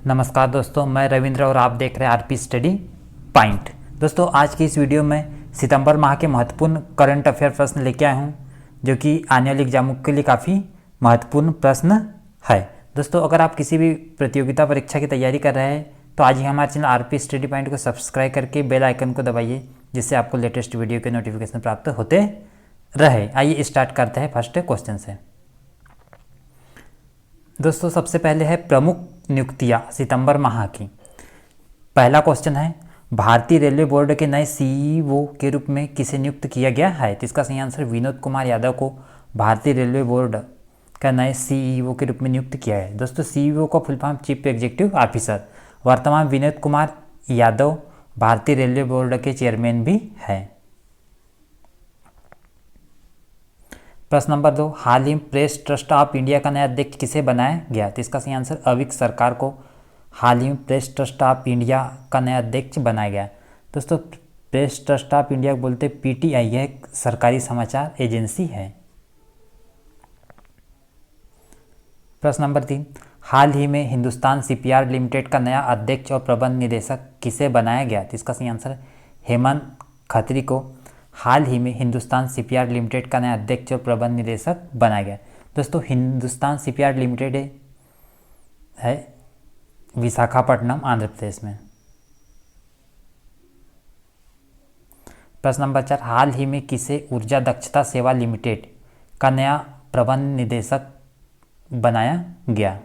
नमस्कार दोस्तों, मैं रविंद्र और आप देख रहे हैं आरपी स्टडी पॉइंट। दोस्तों, आज की इस वीडियो में सितंबर माह के महत्वपूर्ण करंट अफेयर प्रश्न लेके आया हूँ, जो कि आने वाले एग्जामों के लिए काफ़ी महत्वपूर्ण प्रश्न है। दोस्तों, अगर आप किसी भी प्रतियोगिता परीक्षा की तैयारी कर रहे हैं तो आज ही हमारे चैनल आरपी स्टडी पॉइंट को सब्सक्राइब करके बेल आइकन को दबाइए, जिससे आपको लेटेस्ट वीडियो के नोटिफिकेशन प्राप्त होते रहे। आइए स्टार्ट करते हैं फर्स्ट क्वेश्चन से। दोस्तों, सबसे पहले है प्रमुख नियुक्तियां सितंबर माह की। पहला क्वेश्चन है, भारतीय रेलवे बोर्ड के नए सीईओ के रूप में किसे नियुक्त किया गया है? तो इसका सही आंसर विनोद कुमार यादव को भारतीय रेलवे बोर्ड का नए सीईओ के रूप में नियुक्त किया है। दोस्तों, सीईओ का full form chief executive officer. वर्तमान विनोद कुमार यादव भारतीय रेलवे बोर्ड के चेयरमैन भी हैं। प्रश्न नंबर 2, हाल ही में प्रेस ट्रस्ट ऑफ इंडिया का नया अध्यक्ष किसे बनाया गया? तो इसका सही आंसर अविक सरकार को हाल ही में प्रेस ट्रस्ट ऑफ इंडिया का नया अध्यक्ष बनाया गया। दोस्तों, प्रेस ट्रस्ट ऑफ इंडिया बोलते पीटीआई है, एक सरकारी समाचार एजेंसी है। प्रश्न नंबर 3, हाल ही में हिंदुस्तान शिपयार्ड लिमिटेड का नया अध्यक्ष और प्रबंध निदेशक किसे बनाया गया? तो इसका सही आंसर हेमंत खत्री को हाल ही में हिंदुस्तान शिपयार्ड लिमिटेड का नया अध्यक्ष और प्रबंध निदेशक बनाया गया। दोस्तों, हिंदुस्तान शिपयार्ड लिमिटेड है विशाखापट्टनम, आंध्र प्रदेश में। प्रश्न नंबर 4, हाल ही में किसे ऊर्जा दक्षता सेवा लिमिटेड का नया प्रबंध निदेशक बनाया गया?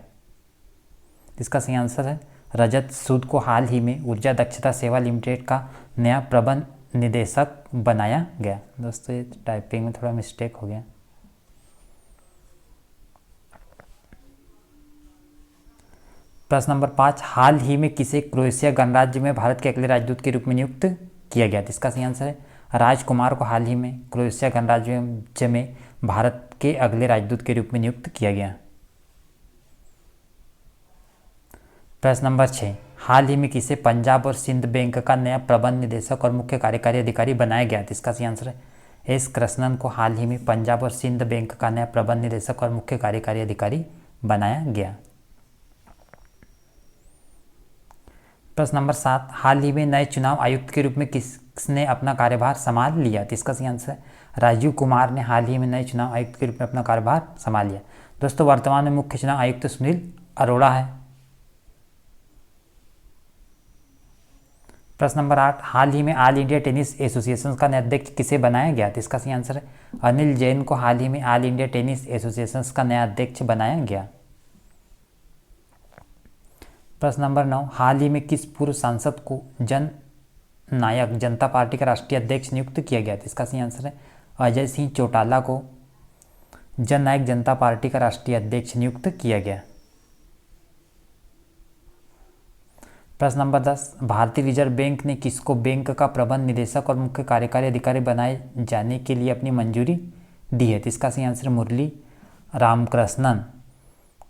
इसका सही आंसर है रजत सूद को हाल ही में ऊर्जा दक्षता सेवा लिमिटेड का नया प्रबंध निदेशक बनाया गया। दोस्तों, ये टाइपिंग में थोड़ा मिस्टेक हो गया। प्रश्न नंबर 5, हाल ही में किसे क्रोएशिया गणराज्य में भारत के अगले राजदूत के रूप में नियुक्त किया गया? इसका सही आंसर है राजकुमार को हाल ही में क्रोएशिया गणराज्य में भारत के अगले राजदूत के रूप में नियुक्त किया गया। प्रश्न नंबर 6, हाल ही में किसे पंजाब और सिंध बैंक का नया प्रबंध निदेशक और मुख्य कार्यकारी अधिकारी बनाया गया? इसका सही आंसर है एस कृष्णन को हाल ही में पंजाब और सिंध बैंक का नया प्रबंध निदेशक और मुख्य कार्यकारी अधिकारी बनाया गया। प्रश्न नंबर 7, हाल ही में नए चुनाव आयुक्त के रूप में किसने अपना कार्यभार संभाल लिया? इसका सही आंसर है राजीव कुमार ने हाल ही में नए चुनाव आयुक्त के रूप में अपना कार्यभार संभाल लिया। दोस्तों, वर्तमान में मुख्य चुनाव आयुक्त सुनील अरोड़ा है। प्रश्न नंबर 8, हाल ही में ऑल इंडिया टेनिस एसोसिएशन का नया अध्यक्ष किसे बनाया गया? तो इसका सही आंसर है अनिल जैन को हाल ही में ऑल इंडिया टेनिस एसोसिएशन का नया अध्यक्ष बनाया गया। प्रश्न नंबर 9, हाल ही में किस पूर्व सांसद को जन नायक जनता पार्टी का राष्ट्रीय अध्यक्ष नियुक्त किया गया? तो इसका सही आंसर है अजय सिंह चौटाला को जन नायक जनता पार्टी का राष्ट्रीय अध्यक्ष नियुक्त किया गया। प्रश्न नंबर 10, भारतीय रिजर्व बैंक ने किसको बैंक का प्रबंध निदेशक और मुख्य कार्यकारी अधिकारी बनाए जाने के लिए अपनी मंजूरी दी है? तो इसका सही आंसर मुरली रामकृष्णन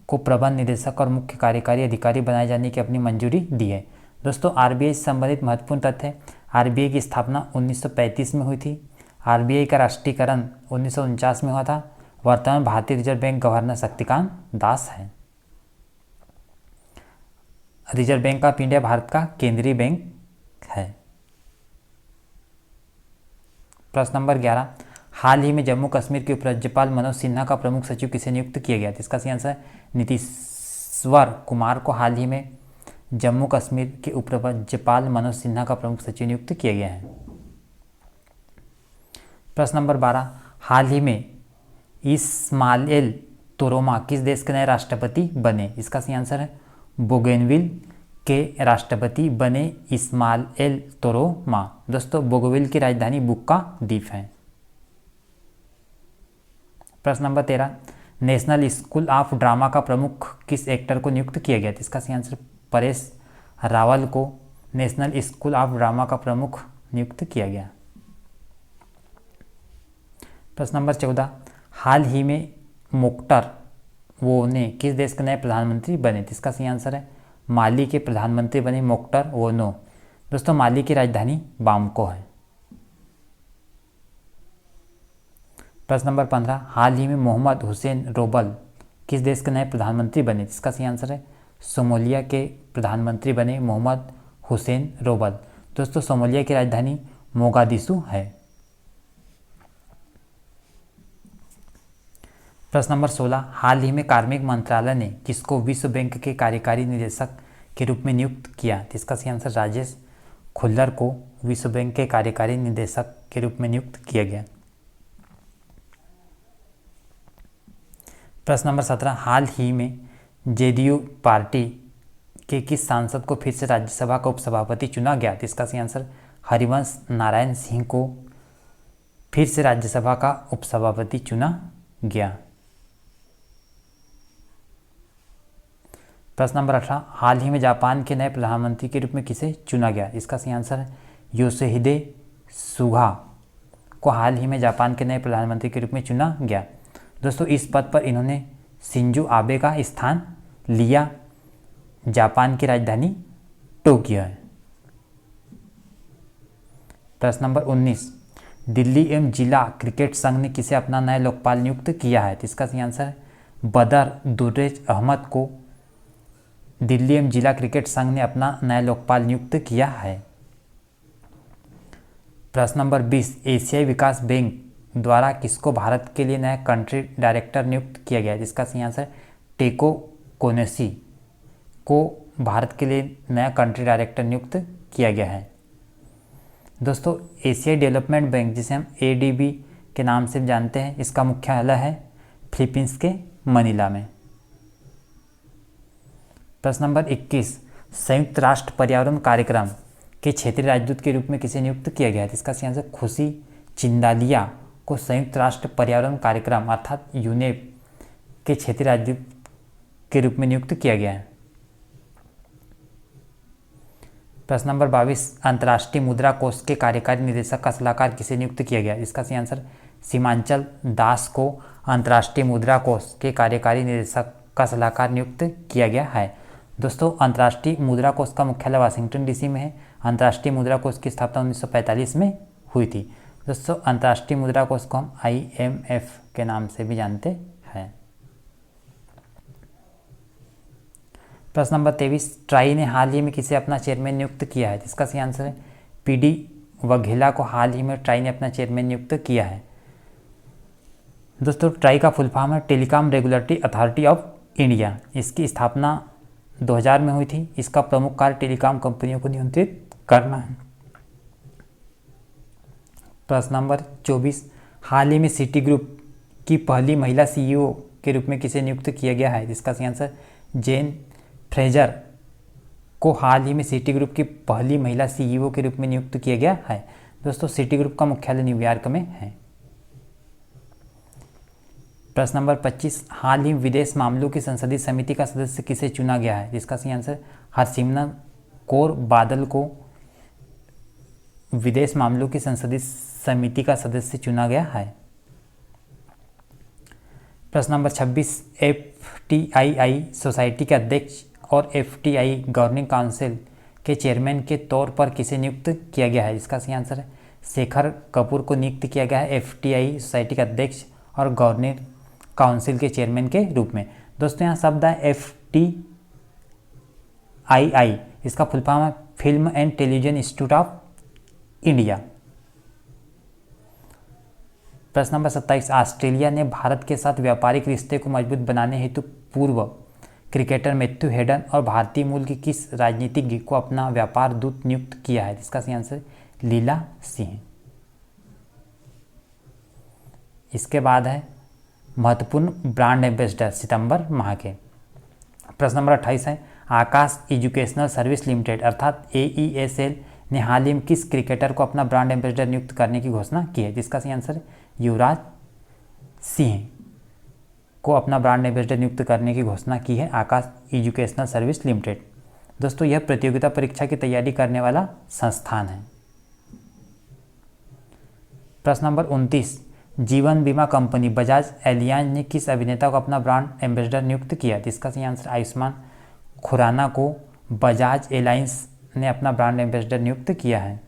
को प्रबंध निदेशक और मुख्य कार्यकारी अधिकारी बनाए जाने की अपनी मंजूरी दी है। दोस्तों, आरबीआई से संबंधित महत्वपूर्ण तथ्य है, आरबीआई की स्थापना 1935 में हुई थी। आरबीआई का राष्ट्रीयकरण 1949 में हुआ था। वर्तमान भारतीय reserve bank governor Shaktikanta Das है। Reserve bank of India Bharat का केंद्रीय बैंक है। प्रश्न नंबर 11, हाल ही में जम्मू कश्मीर के उपराज्यपाल मनोज सिन्हा का प्रमुख सचिव किसे नियुक्त किया गया? इसका सही आंसर है नीतीश्वर कुमार को हाल ही में जम्मू कश्मीर के उपराज्यपाल मनोज सिन्हा का प्रमुख सचिव नियुक्त किया गया है। प्रश्न नंबर 12, हाल ही में इस्माइल तोरोमा किस देश के नए राष्ट्रपति बने? इसका सही आंसर है बोगनविल के राष्ट्रपति बने इस्माइल तोरोमा। दोस्तों, बोगनविल की राजधानी बुक्का द्वीप है। प्रश्न number 13, national school of drama का प्रमुख किस एक्टर को नियुक्त किया गया? इसका सही आंसर परेश रावल को नेशनल स्कूल ऑफ ड्रामा का प्रमुख नियुक्त किया गया। प्रश्न नंबर 14, हाल ही में मोख्तर वोने किस देश के नए प्रधानमंत्री बने? इसका सही आंसर है माली के प्रधानमंत्री बने मोख्तर वोनो। दोस्तों, माली की राजधानी बामको है। प्रश्न नंबर 15, हाल ही में मोहम्मद हुसैन रोबल किस देश के नए प्रधानमंत्री बने? इसका सही आंसर है सोमालिया के प्रधानमंत्री बने मोहम्मद हुसैन रोबल। दोस्तों सोमालिया की राजधानी मोगादिशु है। प्रश्न नंबर 16, हाल ही में कार्मिक मंत्रालय ने किसको विश्व बैंक के कार्यकारी निदेशक के रूप में नियुक्त किया? इसका सही आंसर राजेश खुल्लर को विश्व बैंक के कार्यकारी निदेशक के रूप में नियुक्त किया गया। प्रश्न नंबर 17, हाल ही में जेडीयू पार्टी के किस सांसद को फिर से राज्यसभा का उपसभापति चुना गया? इसका सही आंसर हरिवंश नारायण सिंह को फिर से राज्यसभा का उपसभापति चुना गया। प्रश्न नंबर 18, हाल ही में जापान के नए प्रधानमंत्री के रूप में किसे चुना गया? इसका सही आंसर है योशिहिदे सुगा को हाल ही में जापान के नए प्रधानमंत्री के रूप में चुना गया। दोस्तों इस पद पर इन्होंने शिंजो आबे का स्थान लिया। जापान की राजधानी टोक्यो है। प्रश्न नंबर 19, दिल्ली एवं जिला क्रिकेट संघ ने किसे अपना नया लोकपाल नियुक्त किया है? इसका सही आंसर है बदर दुर्रेज अहमद को दिल्ली एवं जिला क्रिकेट संघ ने अपना नया लोकपाल नियुक्त किया है। प्रश्न नंबर 20, एशियाई विकास बैंक द्वारा किसको भारत के लिए नया कंट्री डायरेक्टर नियुक्त किया गया? जिसका सही आंसर टेको कोनेसी को भारत के लिए नया कंट्री डायरेक्टर नियुक्त किया गया है। दोस्तों एशियाई डेवलपमेंट बैंक जिसे हम एडीबी के नाम से जानते हैं, इसका मुख्यालय है फिलीपींस के मनीला में। प्रश्न नंबर 21, संयुक्त राष्ट्र पर्यावरण कार्यक्रम के क्षेत्रीय राजदूत के रूप में किसे नियुक्त किया गया है? इसका सही आंसर खुशी चिंदालिया को संयुक्त राष्ट्र पर्यावरण कार्यक्रम अर्थात यूनेप के क्षेत्रीय राजदूत के रूप में नियुक्त किया गया है। प्रश्न नंबर 22, अंतर्राष्ट्रीय मुद्रा कोष के कार्यकारी निदेशक का सलाहकार किसे नियुक्त किया गया? इसका सही आंसर सीमांचल दास को अंतर्राष्ट्रीय मुद्रा कोष के कार्यकारी निदेशक का सलाहकार नियुक्त किया गया है। दोस्तों अंतर्राष्ट्रीय मुद्रा कोष का मुख्यालय वाशिंगटन डीसी में है। अंतर्राष्ट्रीय मुद्रा कोष की स्थापना 1945 में हुई थी। दोस्तों अंतर्राष्ट्रीय मुद्रा कोष को हम IMF के नाम से भी जानते हैं। प्रश्न नंबर 23, ट्राई ने हाल ही में किसे अपना चेयरमैन नियुक्त किया है? इसका सही आंसर है PD वघेला को हाल ही में ट्राई ने अपना चेयरमैन नियुक्त किया है। दोस्तों ट्राई का फुल फॉर्म है telecom regulatory authority of India. इसकी स्थापना 2000 में हुई थी। इसका प्रमुख कार्य टेलीकॉम कंपनियों को नियंत्रित करना है। प्रश्न नंबर 24, हाल ही में सिटी ग्रुप की पहली महिला CEO के रूप में किसे नियुक्त किया गया है? इसका सही आंसर जेन फ्रेजर को हाल ही में सिटी ग्रुप की पहली महिला CEO के रूप में नियुक्त किया गया है। दोस्तों सिटी ग्रुप का मुख्यालय न्यूयॉर्क में है। प्रश्न नंबर 25, हाल ही विदेश मामलों की संसदीय समिति का सदस्य किसे चुना गया है? जिसका सही आंसर हरसिमरत कौर बादल को विदेश मामलों की संसदीय समिति का सदस्य चुना गया है। प्रश्न नंबर 26, FTII सोसाइटी के अध्यक्ष और FTI गवर्निंग काउंसिल के चेयरमैन के तौर पर किसे नियुक्त किया गया है? इसका सही आंसर है शेखर कपूर को नियुक्त किया गया है FTI सोसाइटी के अध्यक्ष और गवर्निंग काउंसिल के चेयरमैन के रूप में। दोस्तों यहाँ शब्द है FTII, इसका फुल फॉर्म है film and television institute of India. प्रश्न नंबर 27, ऑस्ट्रेलिया ने भारत के साथ व्यापारिक रिश्ते को मजबूत बनाने हेतु पूर्व क्रिकेटर मैथ्यू हेडन और भारतीय मूल की किस राजनीतिज्ञ को अपना व्यापार दूत नियुक्त किया है? इसका सही आंसर लीला सिंह। इसके बाद है महत्वपूर्ण ब्रांड एम्बेसडर सितंबर माह के। प्रश्न नंबर 28 है आकाश एजुकेशनल सर्विस लिमिटेड अर्थात AESL ने हाल ही में किस क्रिकेटर को अपना ब्रांड एम्बेसडर नियुक्त करने की घोषणा की है? जिसका सही आंसर युवराज सिंह को अपना ब्रांड एम्बेसडर नियुक्त करने की घोषणा की है आकाश एजुकेशनल सर्विस लिमिटेड। दोस्तों यह प्रतियोगिता परीक्षा की तैयारी करने वाला संस्थान है। प्रश्न नंबर 29, जीवन बीमा कंपनी बजाज एलियांज ने किस अभिनेता को अपना ब्रांड एम्बेसडर नियुक्त किया? जिसका सही आंसर आयुष्मान खुराना को बजाज एलायंस ने अपना ब्रांड एम्बेसडर नियुक्त किया है।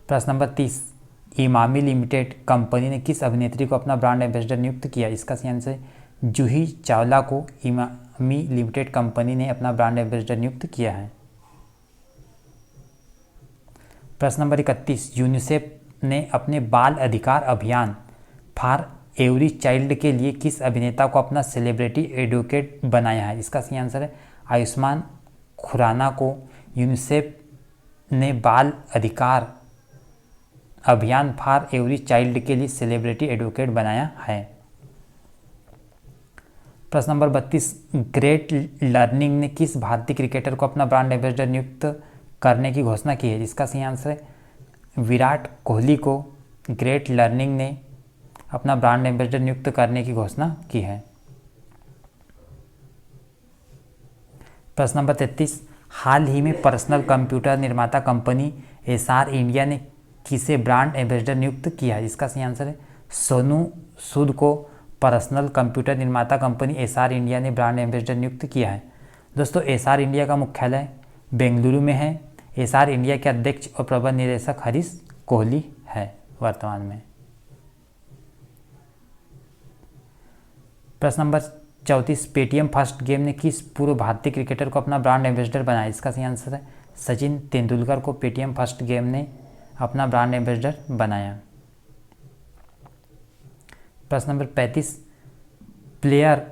प्रश्न नंबर 30, इमामी लिमिटेड कंपनी ने किस अभिनेत्री को अपना ब्रांड एम्बेसडर नियुक्त किया? इसका सही आंसर जूही चावला को मी लिमिटेड कंपनी ने अपना ब्रांड एम्बेसडर नियुक्त किया है। प्रश्न नंबर 31, यूनिसेफ ने अपने बाल अधिकार अभियान फॉर एवरी चाइल्ड के लिए किस अभिनेता को अपना सेलिब्रिटी एडवोकेट बनाया है? इसका सही आंसर है आयुष्मान खुराना को यूनिसेफ ने बाल अधिकार अभियान फॉर एवरी चाइल्ड के लिए सेलिब्रिटी एडवोकेट बनाया है। प्रश्न नंबर 32, ग्रेट लर्निंग ने किस भारतीय क्रिकेटर को अपना ब्रांड एम्बेसडर नियुक्त करने की घोषणा की है? इसका सही आंसर है विराट कोहली को ग्रेट लर्निंग ने अपना ब्रांड एम्बेसडर नियुक्त करने की घोषणा की है। प्रश्न नंबर 33, हाल ही में पर्सनल कंप्यूटर निर्माता कंपनी एसआर इंडिया ने किसे ब्रांड एम्बेसडर नियुक्त किया है? इसका सही आंसर है सोनू सूद को पर्सनल कंप्यूटर निर्माता कंपनी एसआर इंडिया ने ब्रांड एम्बेसडर नियुक्त किया है। दोस्तों, एसआर इंडिया का मुख्यालय बेंगलुरु में है। एसआर इंडिया के अध्यक्ष और प्रबंध निदेशक हरीश कोहली है वर्तमान में। प्रश्न नंबर 34, पेटीएम फर्स्ट गेम ने किस पूर्व भारतीय क्रिकेटर को अपना ब्रांड एम्बेसडर बनाया? इसका सही आंसर है सचिन तेंदुलकर को पेटीएम फर्स्ट गेम ने अपना ब्रांड एम्बेसडर बनाया। प्रश्न नंबर 35, प्लेयर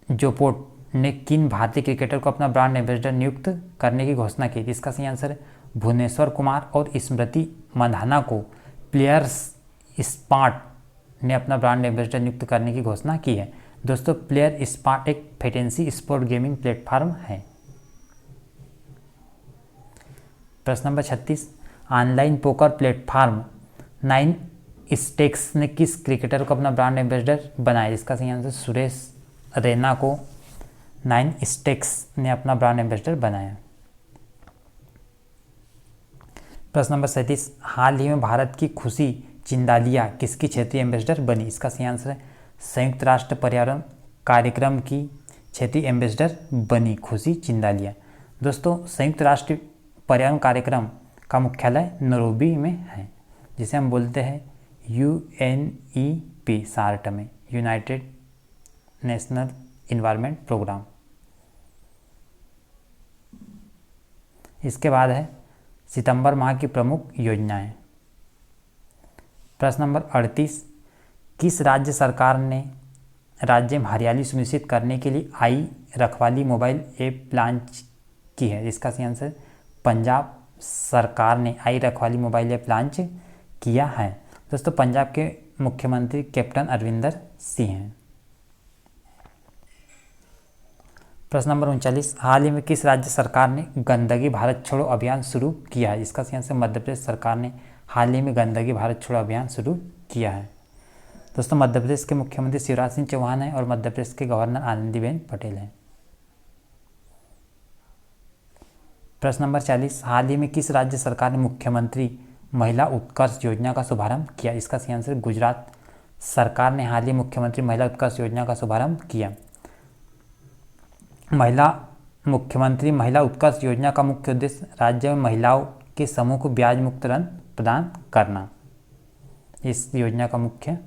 जोपोट ने किन भारतीय क्रिकेटर को अपना ब्रांड एम्बेसडर नियुक्त करने की घोषणा की? इसका सही आंसर है भुवनेश्वर कुमार और स्मृति मंधाना को प्लेयर्स स्पार्ट ने अपना ब्रांड एम्बेसडर नियुक्त करने की घोषणा की है। दोस्तों, प्लेयर स्पार्ट एक फैंटेसी स्पोर्ट गेमिंग प्लेटफॉर्म है। प्रश्न number 36, online poker platform 9 stakes ने किस क्रिकेटर को अपना ब्रांड एम्बेसडर बनाया? इसका सही आंसर सुरेश रैना को 9 स्टेक्स ने अपना ब्रांड एम्बेसडर बनाया। प्रश्न नंबर 37, हाल ही में भारत की खुशी चिंदालिया किसकी क्षेत्रीय एम्बेसडर बनी? इसका सही आंसर है संयुक्त राष्ट्र पर्यावरण कार्यक्रम की क्षेत्रीय एम्बेसडर बनी खुशी चिंदालिया। दोस्तों, संयुक्त राष्ट्र पर्यावरण कार्यक्रम का मुख्यालय नैरोबी में है, जिसे हम बोलते हैं UNEP शार्ट में, यूनाइटेड नेशनल इन्वायरमेंट प्रोग्राम। इसके बाद है सितंबर माह की प्रमुख योजनाएं। प्रश्न नंबर 38, किस राज्य सरकार ने राज्य में हरियाली सुनिश्चित करने के लिए आई रखवाली मोबाइल ऐप लॉन्च की है? इसका सही आंसर पंजाब सरकार ने आई रखवाली मोबाइल ऐप लॉन्च किया है। दोस्तों, पंजाब के मुख्यमंत्री कैप्टन अमरिंदर सिंह हैं। प्रश्न नंबर 39, हाल ही में किस राज्य सरकार ने गंदगी भारत छोड़ो अभियान शुरू किया है? इसका सही आंसर मध्य प्रदेश सरकार ने हाल ही में गंदगी भारत छोड़ो अभियान शुरू किया है। दोस्तों, मध्य प्रदेश के मुख्यमंत्री शिवराज सिंह चौहान हैं और मध्य प्रदेश के गवर्नर आनंदीबेन पटेल हैं। प्रश्न नंबर 40, हाल ही में किस राज्य सरकार ने मुख्यमंत्री महिला उत्कर्ष योजना का शुभारंभ किया? इसका सही आंसर गुजरात सरकार ने हाल ही मुख्यमंत्री महिला उत्कर्ष योजना का शुभारंभ किया। मुख्यमंत्री महिला उत्कर्ष योजना का मुख्य उद्देश्य राज्य में महिलाओं के समूह को ब्याज मुक्त ऋण प्रदान करना इस योजना का मुख्य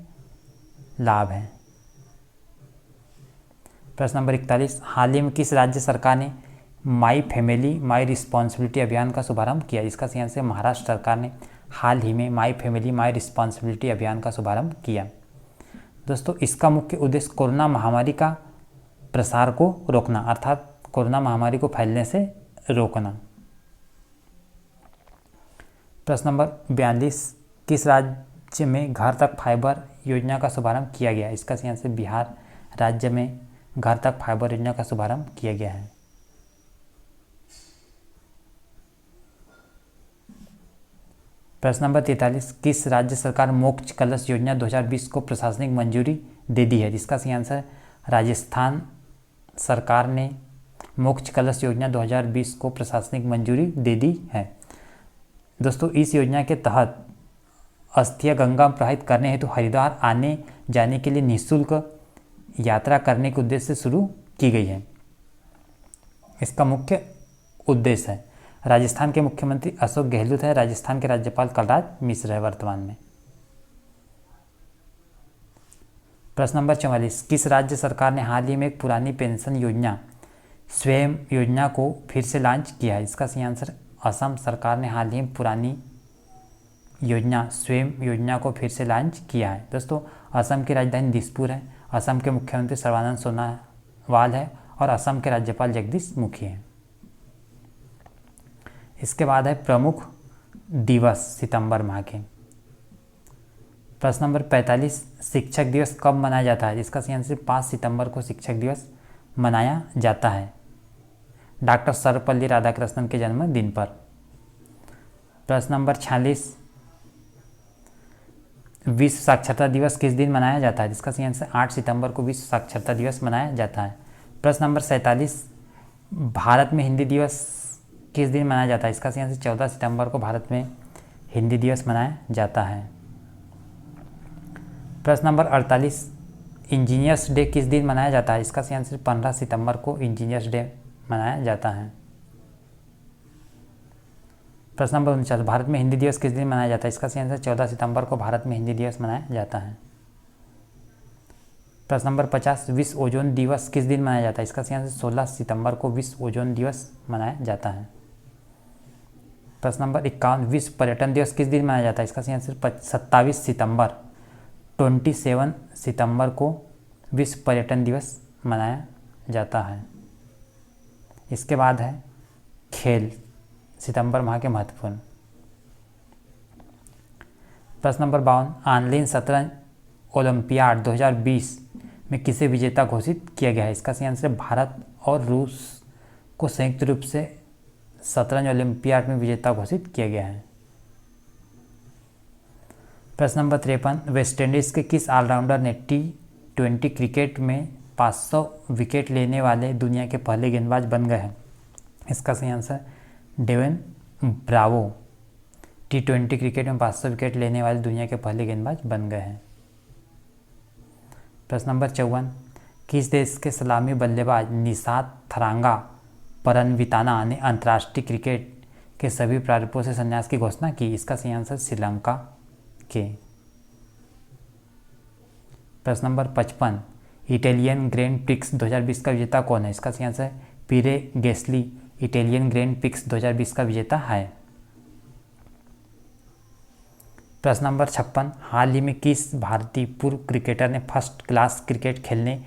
लाभ है। प्रश्न नंबर 41, हाल ही में किस राज्य सरकार ने माई फैमिली माई रिस्पॉन्सिबिलिटी अभियान का शुभारंभ किया? इसका सही आंसर महाराष्ट्र सरकार ने हाल ही में माई फैमिली माई रिस्पॉन्सिबिलिटी अभियान का शुभारंभ किया। दोस्तों, इसका मुख्य उद्देश्य कोरोना महामारी का प्रसार को रोकना, अर्थात कोरोना महामारी को फैलने से रोकना। प्रश्न नंबर 42, किस राज्य में घर तक फाइबर योजना का शुभारंभ किया गया? इसका सही आंसर बिहार राज्य में घर तक फाइबर योजना का शुभारंभ किया गया है। प्रश्न नंबर 43, किस राज्य सरकार मोक्ष कलश योजना 2020 को प्रशासनिक मंजूरी दे दी है? जिसका सही आंसर राजस्थान सरकार ने मोक्ष कलश योजना 2020 को प्रशासनिक मंजूरी दे दी है। दोस्तों, इस योजना के तहत अस्थि गंगा प्रवाहित करने हेतु हरिद्वार आने जाने के लिए निःशुल्क यात्रा करने के उद्देश्य से शुरू की गई है। इसका मुख्य उद्देश्य है राजस्थान के मुख्यमंत्री अशोक गहलोत है, राजस्थान के राज्यपाल कलराज मिश्र है वर्तमान में। प्रश्न नंबर 44, किस राज्य सरकार ने हाल ही में एक पुरानी पेंशन योजना स्वयं योजना को फिर से लॉन्च किया है? इसका सही आंसर असम सरकार ने हाल ही में पुरानी योजना स्वयं योजना को फिर से लॉन्च किया है। दोस्तों, असम की राजधानी दिसपुर है। असम के मुख्यमंत्री सर्बानंद सोनोवाल है और असम के राज्यपाल जगदीश मुखी हैं। इसके बाद है प्रमुख दिवस सितंबर माह के। प्रश्न नंबर 45, शिक्षक दिवस कब मनाया जाता है? इसका सही आंसर 5 सितंबर को शिक्षक दिवस मनाया जाता है, डॉक्टर सर्वपल्ली राधाकृष्णन के जन्मदिन पर। प्रश्न नंबर 46, विश्व साक्षरता दिवस किस दिन मनाया जाता है? इसका सही आंसर 8 सितंबर को विश्व साक्षरता दिवस मनाया जाता है। प्रश्न नंबर 47, भारत में हिंदी दिवस किस दिन मनाया जाता है? इसका सही आंसर 14 सितंबर को भारत में हिंदी दिवस मनाया जाता है। प्रश्न नंबर 48, इंजीनियर्स डे किस दिन मनाया जाता है? इसका सही आंसर 15 सितंबर को इंजीनियर्स डे मनाया जाता है। प्रश्न नंबर 49, भारत में हिंदी दिवस किस दिन मनाया जाता है? इसका सही आंसर 14 सितंबर को भारत में हिंदी दिवस मनाया जाता है। प्रश्न नंबर 50, विश्व ओजोन दिवस किस दिन मनाया जाता है? इसका सही आंसर 16 सितंबर को विश्व ओजोन दिवस मनाया जाता है। प्रश्न नंबर 51, विश्व पर्यटन दिवस किस दिन मनाया जाता है? इसका सही आंसर 27 सितंबर 27 सितंबर को विश्व पर्यटन दिवस मनाया जाता है। इसके बाद है खेल, सितंबर माह के महत्वपूर्ण। प्रश्न नंबर 52, ऑनलाइन शतरंज ओलंपियाड 2020 में किसे विजेता घोषित किया गया है? इसका सही आंसर भारत और रूस को संयुक्त रूप से शतरंज ओलंपियाड में विजेता घोषित किया गया है। प्रश्न नंबर 53, वेस्टइंडीज़ के किस ऑलराउंडर ने T20 क्रिकेट में 500 विकेट लेने वाले दुनिया के पहले गेंदबाज बन गए हैं? इसका सही answer Devon Bravo T20 cricket में 500 विकेट लेने वाले दुनिया के पहले गेंदबाज बन गए हैं। प्रश्न नंबर 54, किस देश के सलामी बल्लेबाज निशात थरांगा परनविताना ने अंतर्राष्ट्रीय क्रिकेट के सभी प्रारूपों से संन्यास की घोषणा की? इसका सही आंसर श्रीलंका के। प्रश्न नंबर 55, इटालियन ग्रैंड प्रिक्स 2020 का विजेता कौन है? इसका सही answer Pierre Gasly Italian Grand Prix 2020 का विजेता है। प्रश्न नंबर 56, हाल ही में किस भारतीय पूर्व क्रिकेटर ने फर्स्ट क्लास क्रिकेट खेलने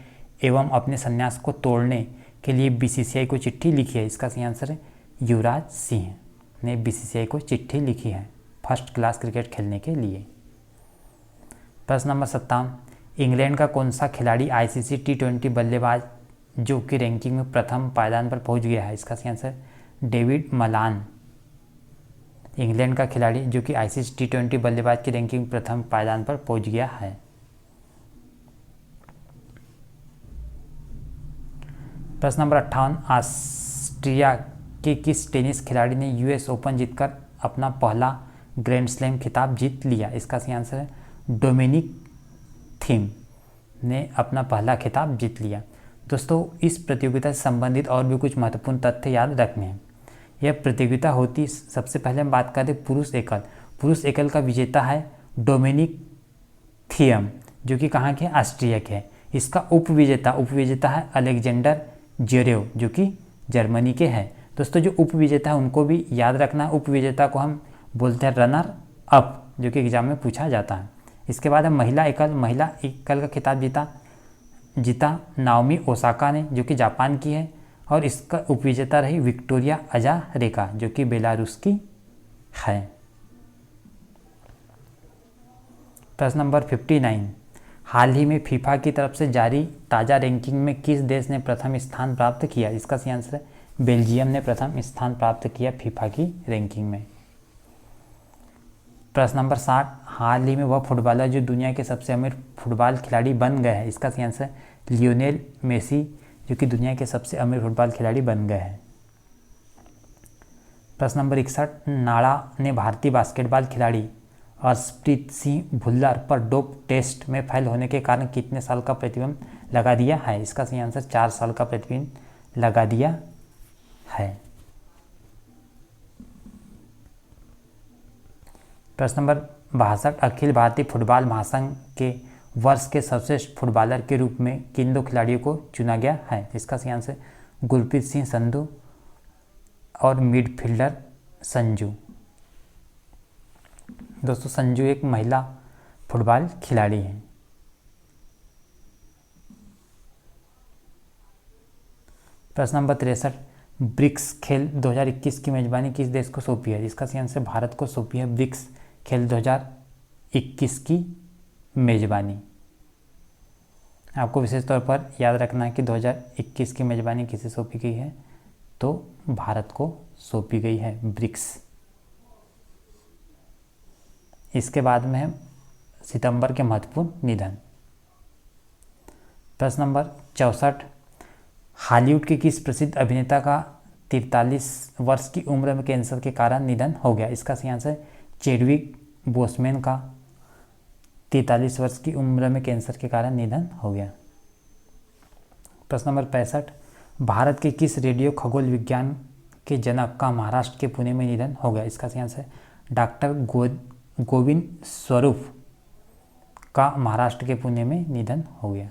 एवं अपने संन्यास को तोड़ने के लिए बीसीसीआई को चिट्ठी लिखी है? इसका सही आंसर है युवराज सिंह ने बीसीसीआई को चिट्ठी लिखी है फर्स्ट क्लास क्रिकेट खेलने के लिए। प्रश्न नंबर 57, इंग्लैंड का कौन सा खिलाड़ी आईसीसी T20 बल्लेबाज जो कि रैंकिंग में प्रथम पायदान पर पहुंच गया है? इसका सही आंसर डेविड मलान, इंग्लैंड का खिलाड़ी जो कि आईसीसी T20 बल्लेबाज की रैंकिंग में प्रथम पायदान पर पहुंच गया है। प्रश्न नंबर 58, ऑस्ट्रिया के किस टेनिस खिलाड़ी ने यूएस ओपन जीतकर अपना पहला ग्रैंड स्लैम खिताब जीत लिया? इसका सही आंसर है डोमिनिक थीम ने अपना पहला खिताब जीत लिया। दोस्तों, इस प्रतियोगिता से संबंधित और भी कुछ महत्वपूर्ण तथ्य याद रखने हैं। यह प्रतियोगिता होती, सबसे पहले हम बात करते पुरुष एकल। पुरुष एकल का विजेता है डोमिनिक थियम जो कि कहाँ के, ऑस्ट्रिया के है। इसका उपविजेता है अलेक्जेंडर ज्वेरेव जो कि जर्मनी के हैं। दोस्तों, जो उपविजेता है उनको भी याद रखना। उपविजेता को हम बोलते हैं रनर अप, जो कि एग्जाम में पूछा जाता है। इसके बाद है महिला एकल का खिताब जीता नाओमी ओसाका ने जो कि जापान की है, और इसका उपविजेता रही विक्टोरिया अजारेंका जो कि बेलारूस की है। प्रश्न नंबर 59, हाल ही में फीफा की तरफ से जारी ताज़ा रैंकिंग में किस देश ने प्रथम स्थान प्राप्त किया? इसका सही आंसर है बेल्जियम ने प्रथम स्थान प्राप्त किया फीफा की रैंकिंग में। प्रश्न नंबर 60, हाल ही में वह फुटबॉलर जो दुनिया के सबसे अमीर फुटबॉल खिलाड़ी बन गए हैं? इसका सही आंसर लियोनेल मेसी जो कि दुनिया के सबसे अमीर फुटबॉल खिलाड़ी बन गए हैं। प्रश्न नंबर 61, नाडा ने भारतीय बास्केटबॉल खिलाड़ी अर्शप्रीत सिंह भुल्लर पर डोप टेस्ट में फेल होने के कारण कितने साल का प्रतिबंध लगा दिया है? इसका सही आंसर 4 साल का प्रतिबंध लगा दिया है। प्रश्न नंबर 62, अखिल भारतीय फुटबॉल महासंघ के वर्ष के सर्वश्रेष्ठ फुटबॉलर के रूप में किन 2 खिलाड़ियों को चुना गया है? इसका सही आंसर गुरप्रीत सिंह संधू और मिडफील्डर संजू। दोस्तों संजू एक महिला फुटबॉल खिलाड़ी हैं। प्रश्न नंबर 63, ब्रिक्स खेल 2021 की मेजबानी किस देश को सौंपी है? इसका सही आंसर भारत को सौंपी है ब्रिक्स खेल 2021 की मेजबानी। आपको विशेष तौर पर याद रखना है कि 2021 की मेजबानी किसे सौंपी गई है, तो भारत को सौंपी गई है ब्रिक्स। इसके बाद में है सितंबर के महत्वपूर्ण निधन। प्रश्न नंबर 64, हॉलीवुड के किस प्रसिद्ध अभिनेता का 43 वर्ष की उम्र में कैंसर के कारण निधन हो गया? इसका सही आंसर चैडविक बोसमैन का 43 वर्ष की उम्र में कैंसर के कारण निधन हो गया। प्रश्न नंबर 65, भारत के किस रेडियो खगोल विज्ञान के जनक का महाराष्ट्र के पुणे में निधन हो गया? इसका सही आंसर डॉक्टर गोविंद स्वरूप का महाराष्ट्र के पुणे में निधन हो गया।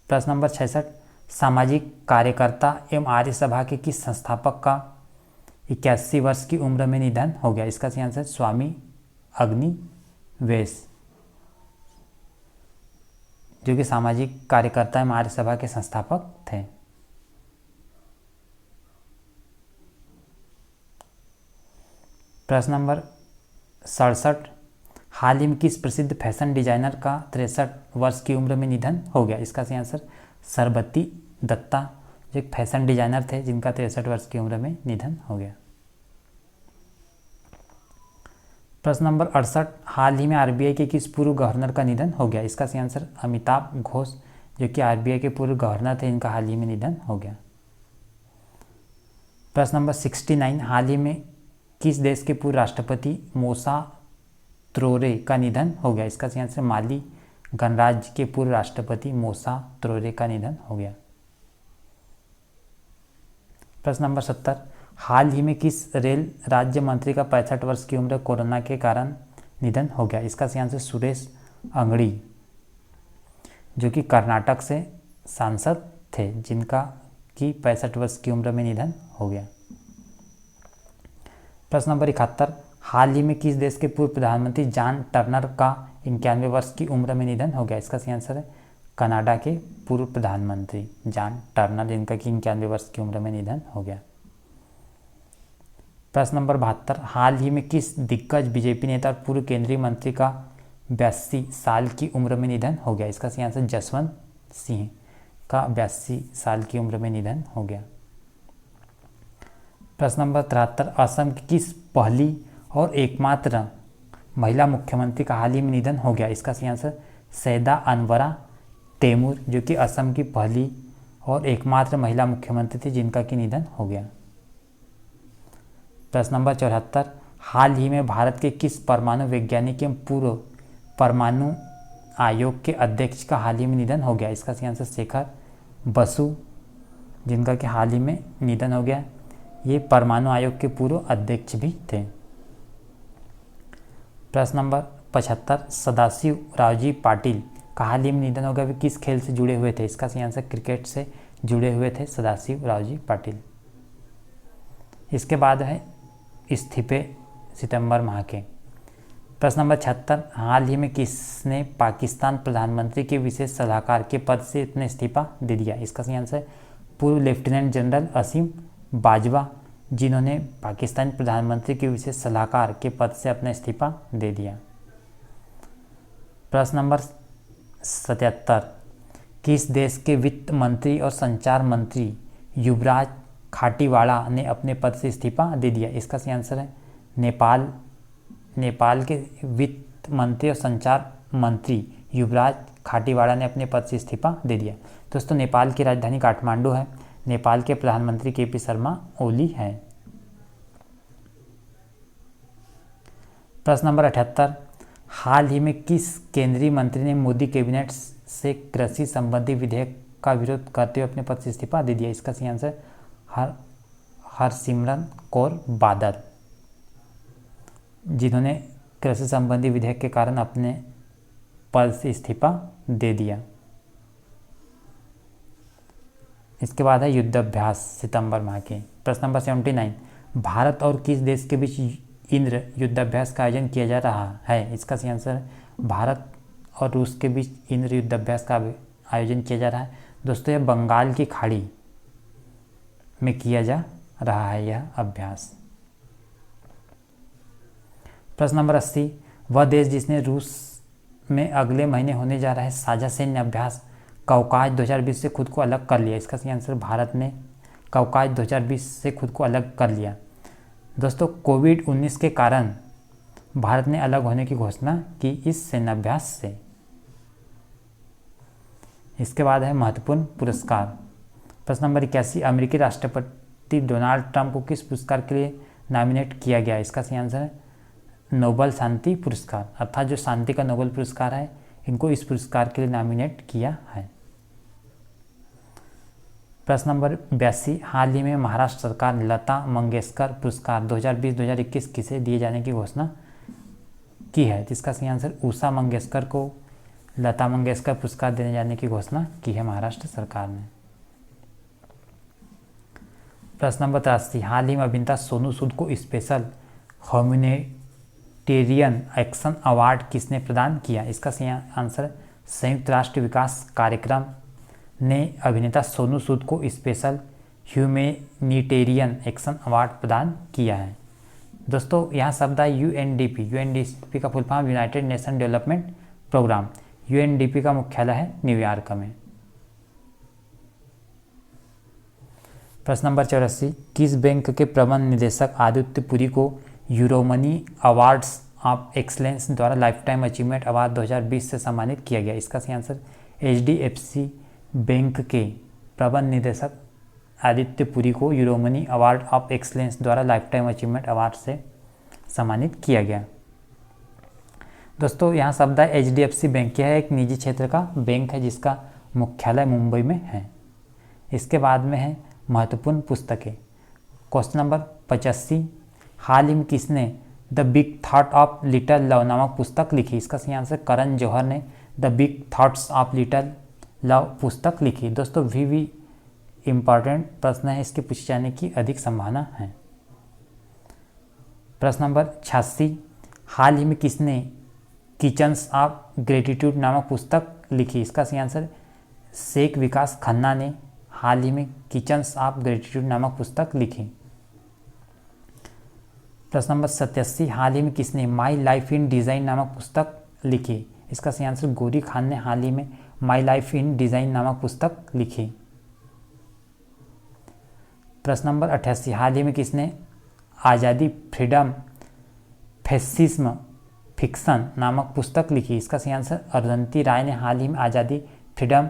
प्रश्न नंबर 66, सामाजिक कार्यकर्ता एवं आर्य सभा के किस संस्थापक का 81 वर्ष की उम्र में निधन हो गया? इसका सही आंसर स्वामी अग्निवेश, जो कि सामाजिक कार्यकर्ता एवं आर्य सभा के संस्थापक थे। प्रश्न नंबर 67, हाल ही में किस प्रसिद्ध फैशन डिजाइनर का 63 वर्ष की उम्र में निधन हो गया? इसका सही आंसर सरबती दत्ता, जो एक फैशन डिजाइनर थे जिनका 63 वर्ष की उम्र में निधन हो गया। प्रश्न नंबर 68, हाल ही में आरबीआई के किस पूर्व गवर्नर का निधन हो गया? इसका सही आंसर अमिताभ घोष, जो कि आरबीआई के पूर्व गवर्नर थे, इनका हाल ही में निधन हो गया। प्रश्न नंबर 69, हाल ही में किस देश के पूर्व राष्ट्रपति मूसा त्रोरे का निधन हो गया? इसका सही आंसर माली गणराज्य के पूर्व राष्ट्रपति मूसा त्रोरे का निधन हो गया। प्रश्न नंबर 70, हाल ही में किस रेल राज्य मंत्री का 65 वर्ष की उम्र कोरोना के कारण निधन हो गया? इसका सही आंसर सुरेश अंगड़ी, जो कि कर्नाटक से सांसद थे, जिनका कि 65 वर्ष की उम्र में निधन हो गया। प्रश्न नंबर 71, हाल ही में किस देश के पूर्व प्रधानमंत्री जॉन टर्नर का 91 वर्ष की उम्र में निधन हो गया? इसका सही आंसर है कनाडा के पूर्व प्रधानमंत्री जॉन टर्नर, जिनका कि 91 वर्ष की उम्र में निधन हो गया। प्रश्न नंबर 72, हाल ही में किस दिग्गज बीजेपी नेता और पूर्व केंद्रीय मंत्री का 82 साल की उम्र में निधन हो गया? इसका सही आंसर जसवंत सिंह का 82 साल की उम्र में निधन हो गया। प्रश्न नंबर 73, असम की किस पहली और एकमात्र महिला मुख्यमंत्री का हाल ही में निधन हो गया? इसका सही आंसर सैयदा अनवरा तैमूर, जो कि असम की पहली और एकमात्र महिला मुख्यमंत्री थी, जिनका कि निधन हो गया। प्रश्न नंबर 74, हाल ही में भारत के किस परमाणु वैज्ञानिक एवं पूर्व परमाणु आयोग के अध्यक्ष का हाल ही में निधन हो गया? इसका सही आंसर शेखर बसु, जिनका कि हाल ही में निधन हो गया। ये परमाणु आयोग के पूर्व अध्यक्ष भी थे। प्रश्न नंबर 75, सदाशिव रावजी पाटिल का हाल ही में निधन हो गया। वे किस खेल से जुड़े हुए थे? इसका सही आंसर क्रिकेट से जुड़े हुए थे सदाशिव रावजी पाटिल। इसके बाद है इस्तीफे सितंबर माह के। प्रश्न नंबर 76, हाल ही में किसने पाकिस्तान प्रधानमंत्री के विशेष सलाहकार के पद से अपने इस्तीफा दे दिया? इसका सही आंसर पूर्व लेफ्टिनेंट जनरल असीम बाजवा, जिन्होंने पाकिस्तान प्रधानमंत्री के विशेष सलाहकार के पद से अपना इस्तीफा दे दिया। प्रश्न नंबर 77, किस देश के वित्त मंत्री और संचार मंत्री युवराज खाटीवाड़ा ने अपने पद से इस्तीफा दे दिया? इसका सही आंसर है नेपाल के वित्त मंत्री और संचार मंत्री युवराज खाटीवाड़ा ने अपने पद से इस्तीफा दे दिया। दोस्तों नेपाल की राजधानी काठमांडू है। नेपाल के प्रधानमंत्री केपी शर्मा ओली हैं। प्रश्न नंबर 78, हाल ही में किस केंद्रीय मंत्री ने मोदी कैबिनेट से कृषि संबंधी विधेयक का विरोध करते हुए अपने पद से इस्तीफा दे दिया? इसका सही आंसर हरसिमरत कौर बादल। जिन्होंने कृषि संबंधी विधेयक के कारण अपने पद से इस्तीफा दे दिया। इसके बाद है युद्धाभ्यास सितंबर माह के। प्रश्न नंबर 79, भारत और किस देश के बीच इंद्र युद्धाभ्यास का आयोजन किया जा रहा है? इसका सही आंसर है भारत और रूस के बीच इंद्र युद्धाभ्यास का आयोजन किया जा रहा है। दोस्तों यह बंगाल की खाड़ी में किया जा रहा है यह अभ्यास। प्रश्न नंबर 80, वह देश जिसने रूस में अगले महीने होने जा रहा है साझा सैन्य अभ्यास कवकाज 2020 से खुद को अलग कर लिया? इसका सही आंसर भारत ने कवकाज 2020 से खुद को अलग कर लिया। दोस्तों कोविड-19 के कारण भारत ने अलग होने की घोषणा की इस सैन्याभ्यास से। इसके बाद है महत्वपूर्ण पुरस्कार। प्रश्न नंबर 81, अमेरिकी राष्ट्रपति डोनाल्ड ट्रंप को किस पुरस्कार के लिए नॉमिनेट किया गया? इसका सही आंसर है नोबेल शांति पुरस्कार, अर्थात जो शांति का नोबेल पुरस्कार है इनको इस पुरस्कार के लिए नॉमिनेट किया है। प्रश्न नंबर 82, हाल ही में महाराष्ट्र सरकार ने लता मंगेशकर पुरस्कार 2020-2021 किसे दिए जाने की घोषणा की है? जिसका सही आंसर उषा मंगेशकर को लता मंगेशकर पुरस्कार देने जाने की घोषणा की है महाराष्ट्र सरकार ने। प्रश्न नंबर 83, हाल ही में अभिनेता सोनू सूद को स्पेशल ह्यूमैनिटेरियन एक्शन अवार्ड किसने प्रदान किया? इसका सही आंसर संयुक्त राष्ट्र विकास कार्यक्रम ने अभिनेता सोनू सूद को स्पेशल ह्यूमैनिटेरियन एक्शन अवार्ड प्रदान किया है। दोस्तों यहाँ शब्द है यूएनडीपी का full form United Nation Development Programme. UNDP का मुख्यालय है न्यूयॉर्क में। प्रश्न नंबर 84, किस बैंक के प्रबंध निदेशक आदित्य पुरी को यूरोमनी अवार्ड्स ऑफ एक्सलेंस द्वारा लाइफ टाइम अचीवमेंट अवार्ड 2020 से सम्मानित किया गया? इसका सही आंसर HDFC बैंक के प्रबंध निदेशक आदित्य पुरी को यूरोमनी अवार्ड ऑफ एक्सलेंस द्वारा लाइफ टाइम अचीवमेंट अवार्ड से सम्मानित किया गया। दोस्तों यहाँ शब्द है HDFC बैंक। यह एक निजी क्षेत्र का बैंक है जिसका मुख्यालय मुंबई में है। इसके बाद में है महत्वपूर्ण पुस्तकें। क्वेश्चन नंबर 85, हाल ही में किसने the big thought of little love नामक पुस्तक लिखी? इसका सही आंसर करण जौहर ने the big thoughts of little love पुस्तक लिखी। दोस्तों भी इम्पॉर्टेंट प्रश्न है, इसके पूछे जाने की अधिक संभावना है। प्रश्न नंबर 86, हाल ही में किसने किचन्स ऑफ ग्रेटिट्यूड नामक पुस्तक लिखी? इसका सही आंसर शेख विकास खन्ना ने हाल ही में किचन्स ऑफ ग्रेटिट्यूड नामक पुस्तक लिखी। प्रश्न नंबर 87, हाल ही में किसने माई लाइफ इन डिज़ाइन नामक पुस्तक लिखी? इसका सही आंसर गौरी खान ने हाल ही में माई लाइफ इन डिज़ाइन नामक पुस्तक लिखी। प्रश्न नंबर 88, हाल ही में किसने आज़ादी फ्रीडम फैसिज्म फिक्शन नामक पुस्तक लिखी? इसका सही आंसर अरुंधति राय ने हाल ही में आज़ादी फ्रीडम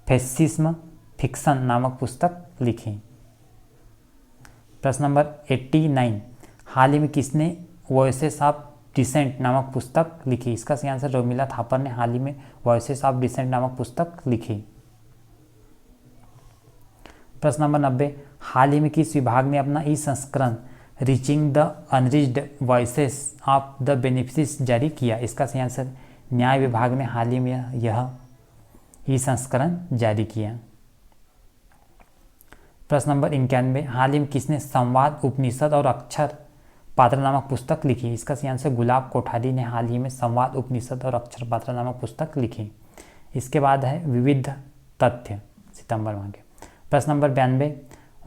फैसिज्म फिक्शन नामक पुस्तक लिखी। प्रश्न नंबर 89, हाल ही में किसने वॉइसेस ऑफ डिसेंट नामक पुस्तक लिखी? इसका सही आंसर रोमिला थापर ने हाल ही में वॉइसेस ऑफ डिसेंट नामक पुस्तक लिखी। प्रश्न नंबर 90, हाल ही में किस विभाग ने अपना ई संस्करण reaching the unreached voices of the beneficiaries जारी किया? इसका सही आंसर न्याय विभाग ने हाल ही में यह ई संस्करण जारी किया। प्रश्न नंबर 91, हाल ही में किसने संवाद उपनिषद और अक्षर पात्र नामक पुस्तक लिखी? इसका सही आंसर गुलाब कोठारी ने हाल ही में संवाद उपनिषद और अक्षर पात्र नामक पुस्तक लिखी। इसके बाद है विविध तथ्य सितंबर माह के। प्रश्न नंबर 92,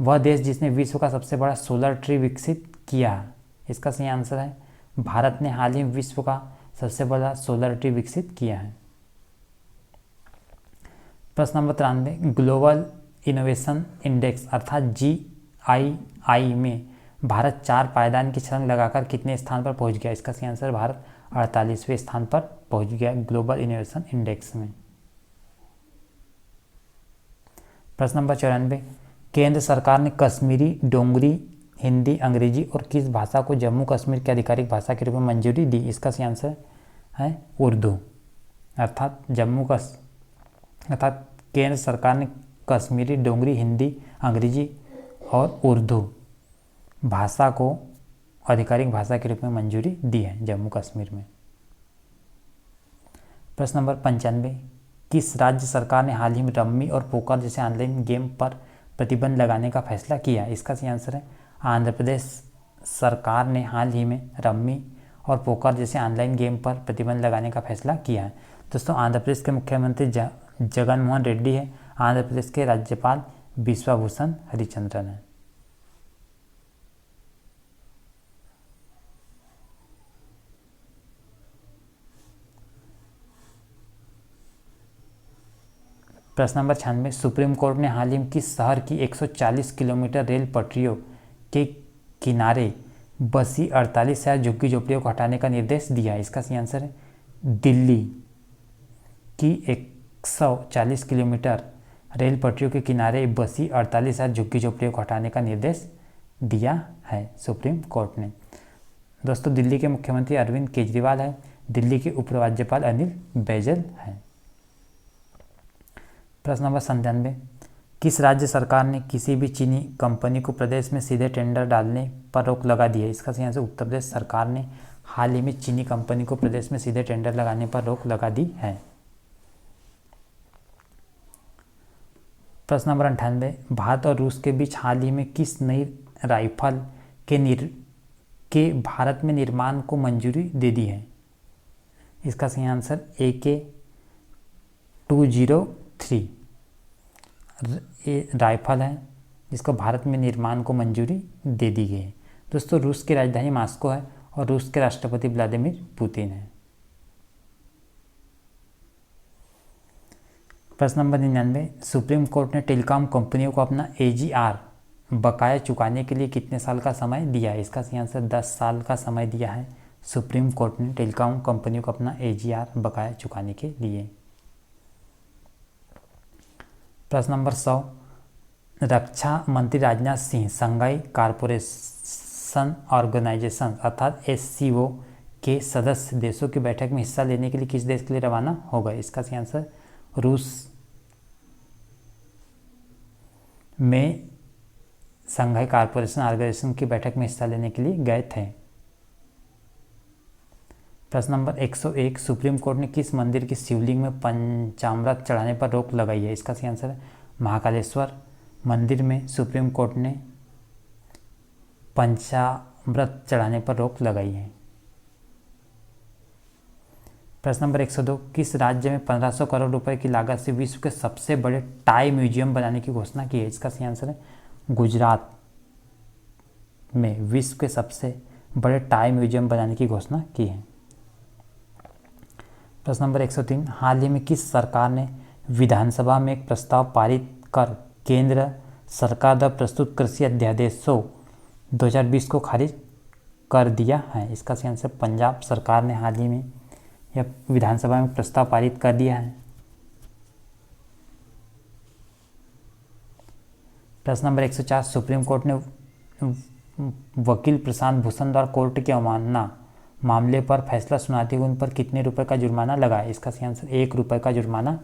वह देश जिसने विश्व का सबसे बड़ा सोलर ट्री विकसित किया? इसका सही आंसर है भारत ने हाल ही में विश्व का सबसे बड़ा सोलर ट्री विकसित किया है। प्रश्न नंबर 93, ग्लोबल इनोवेशन इंडेक्स अर्थात GII में भारत 4 पायदान की छलांग लगाकर कितने स्थान पर पहुंच गया? इसका सही आंसर भारत 48वें स्थान पर पहुंच गया ग्लोबल इनोवेशन इंडेक्स में। प्रश्न नंबर 94, केंद्र सरकार ने कश्मीरी, डोगरी, हिंदी, अंग्रेजी और किस भाषा को जम्मू कश्मीर की आधिकारिक भाषा के रूप में मंजूरी दी? इसका सही आंसर है उर्दू, अर्थात केंद्र सरकार ने कश्मीरी, डोगरी, हिंदी, अंग्रेजी और उर्दू भाषा को आधिकारिक भाषा के रूप में मंजूरी दी है जम्मू कश्मीर में। प्रश्न नंबर 95, किस राज्य सरकार ने हाल ही में रम्मी और पोकर जैसे ऑनलाइन गेम पर प्रतिबंध लगाने का फैसला किया? इसका सही आंसर है आंध्र प्रदेश सरकार ने हाल ही में रम्मी और पोकर जैसे ऑनलाइन गेम पर प्रतिबंध लगाने का फैसला किया है। दोस्तों, आंध्र प्रदेश के मुख्यमंत्री जगन मोहन रेड्डी है। आंध्र प्रदेश के राज्यपाल बिश्वभूषण हरिचंद्रन है। प्रश्न नंबर 96, सुप्रीम कोर्ट ने हाल ही में किस शहर की 140 किलोमीटर रेल पटरियों के किनारे बसी 48,000 झुग्गी झोपड़ियों को हटाने का निर्देश दिया है? इसका सही आंसर है दिल्ली की 140 किलोमीटर रेल पटरियों के किनारे बसी 48,000 झुग्गी झोपड़ियों को हटाने का निर्देश दिया है सुप्रीम कोर्ट ने। दोस्तों, दिल्ली के मुख्यमंत्री अरविंद केजरीवाल है। दिल्ली के उपराज्यपाल अनिल बैजल हैं। प्रश्न नंबर 97, किस राज्य सरकार ने किसी भी चीनी कंपनी को प्रदेश में सीधे टेंडर डालने पर रोक लगा दी है? इसका सही आंसर उत्तर प्रदेश सरकार ने हाल ही में चीनी कंपनी को प्रदेश में सीधे टेंडर लगाने पर रोक लगा दी है। प्रश्न नंबर 98, भारत और रूस के बीच हाल ही में किस नई राइफल के भारत में निर्माण को मंजूरी दे दी है? इसका सही आंसर AK-203 राइफल है जिसको भारत में निर्माण को मंजूरी दे दी गई है। दोस्तों, रूस की राजधानी मॉस्को है और रूस के राष्ट्रपति व्लादिमीर पुतिन है। प्रश्न नंबर 99, सुप्रीम कोर्ट ने टेलीकॉम कंपनियों को अपना AGR बकाया चुकाने के लिए कितने साल का समय दिया है? इसका सही आंसर 10 साल का समय दिया है सुप्रीम कोर्ट ने टेलीकॉम कंपनियों को अपना AGR बकाया चुकाने के लिए। प्रश्न नंबर 100, रक्षा मंत्री Rajnath Singh Shanghai corporation organisation अर्थात SCO के सदस्य देशों की बैठक में हिस्सा लेने के लिए किस देश के लिए रवाना हो गए? इसका सही आंसर रूस में शंघाई कॉरपोरेशन ऑर्गेनाइजेशन की बैठक में हिस्सा लेने के लिए गए थे। प्रश्न नंबर 101, सुप्रीम कोर्ट ने किस मंदिर की शिवलिंग में पंचामृत चढ़ाने पर रोक लगाई है? इसका सही आंसर है महाकालेश्वर मंदिर में सुप्रीम कोर्ट ने पंचामृत चढ़ाने पर रोक लगाई है। प्रश्न नंबर 102, किस राज्य में 1500 करोड़ रुपए की लागत से विश्व के सबसे बड़े टाई म्यूजियम बनाने की घोषणा की है? इसका सही आंसर है गुजरात में विश्व के सबसे बड़े टाई म्यूजियम बनाने की घोषणा की है। प्रश्न नंबर 103, हाल ही में किस सरकार ने विधानसभा में एक प्रस्ताव पारित कर केंद्र सरकार द्वारा प्रस्तुत कृषि अध्यादेशों 2020 को खारिज कर दिया है? इसका सही आंसर पंजाब सरकार ने हाल ही में यह विधानसभा में प्रस्ताव पारित कर दिया है। प्रश्न नंबर 104, सुप्रीम कोर्ट ने वकील प्रशांत भूषण द्वारा कोर्ट की अवमानना मामले पर फैसला सुनाते हुए उन पर कितने रुपए का जुर्माना लगाया? इसका सही आंसर 1 रुपये का जुर्माना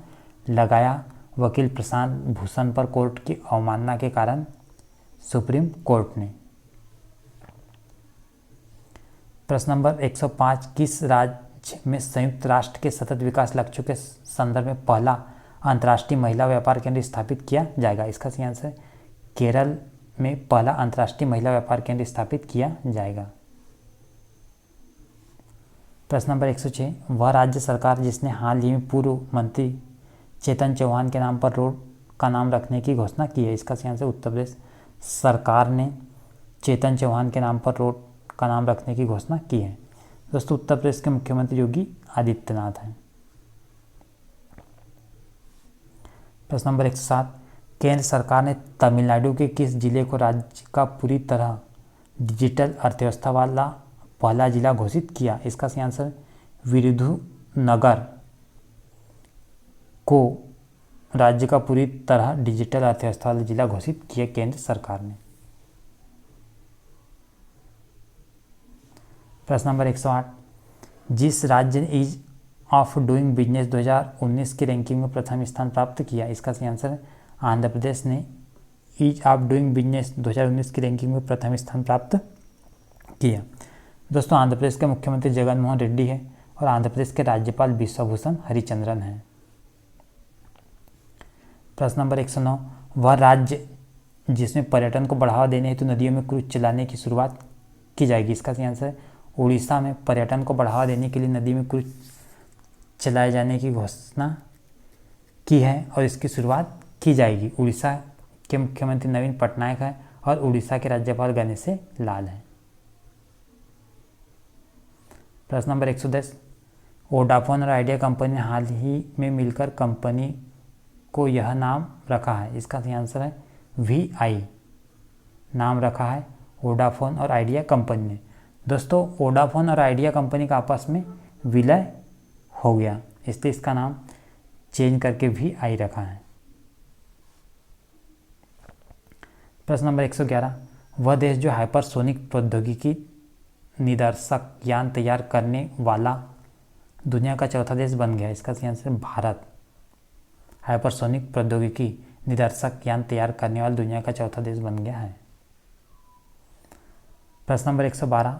लगाया वकील प्रशांत भूषण पर कोर्ट की अवमानना के कारण सुप्रीम कोर्ट ने। प्रश्न नंबर 105, किस राज्य में संयुक्त राष्ट्र के सतत विकास लक्ष्यों के संदर्भ में पहला अंतर्राष्ट्रीय महिला व्यापार केंद्र स्थापित किया जाएगा? इसका सही आंसर केरल में पहला अंतर्राष्ट्रीय महिला व्यापार केंद्र स्थापित किया जाएगा। प्रश्न नंबर 106, वह राज्य सरकार जिसने हाल ही में पूर्व मंत्री चेतन चौहान के नाम पर रोड का नाम रखने की घोषणा की है? इसका सही आंसर उत्तर प्रदेश सरकार ने चेतन चौहान के नाम पर रोड का नाम रखने की घोषणा की है। दोस्तों, उत्तर प्रदेश के मुख्यमंत्री योगी आदित्यनाथ हैं। प्रश्न नंबर 107, केंद्र सरकार ने तमिलनाडु के किस जिले को राज्य का पूरी तरह डिजिटल अर्थव्यवस्था वाला पहला जिला घोषित किया? इसका सही आंसर विरुधुनगर को राज्य का पूरी तरह डिजिटल अर्थव्यवस्था वाला जिला घोषित किया केंद्र सरकार ने। प्रश्न नंबर 108, जिस राज्य ने ईज ऑफ डूइंग बिजनेस 2019 की रैंकिंग में प्रथम स्थान प्राप्त किया? इसका सही आंसर है आंध्र प्रदेश ने ईज ऑफ डूइंग बिजनेस 2019 की रैंकिंग में प्रथम स्थान प्राप्त किया। दोस्तों आंध्र प्रदेश के मुख्यमंत्री जगन मोहन रेड्डी है और आंध्र प्रदेश के राज्यपाल बिश्वभूषण हरिचंद्रन हैं। प्रश्न नंबर 109, वह राज्य जिसमें पर्यटन को बढ़ावा देने हेतु नदियों में क्रूज चलाने की शुरुआत की जाएगी। इसका सही आंसर है उड़ीसा में पर्यटन को बढ़ावा देने के लिए नदी में क्रूज चलाए जाने की घोषणा की है और इसकी शुरुआत की जाएगी। उड़ीसा के मुख्यमंत्री नवीन पटनायक हैं और उड़ीसा के राज्यपाल गणेशी लाल हैं। प्रश्न नंबर 110, वोडाफोन और आइडिया कंपनी ने हाल ही में मिलकर कंपनी को यह नाम रखा है। इसका सही आंसर है VI नाम रखा है वोडाफोन और आइडिया कंपनी ने। दोस्तों वोडाफोन और आइडिया कंपनी का आपस में विलय हो गया, इसलिए इसका नाम चेंज करके VI रखा है। प्रश्न नंबर 111, वह देश जो हाइपरसोनिक प्रौद्योगिकी निदर्शक यान तैयार करने वाला दुनिया का चौथा देश बन गया। इसका सही आंसर भारत हाइपरसोनिक प्रौद्योगिकी निदर्शक यान तैयार करने वाला दुनिया का चौथा देश बन गया है। प्रश्न नंबर 112,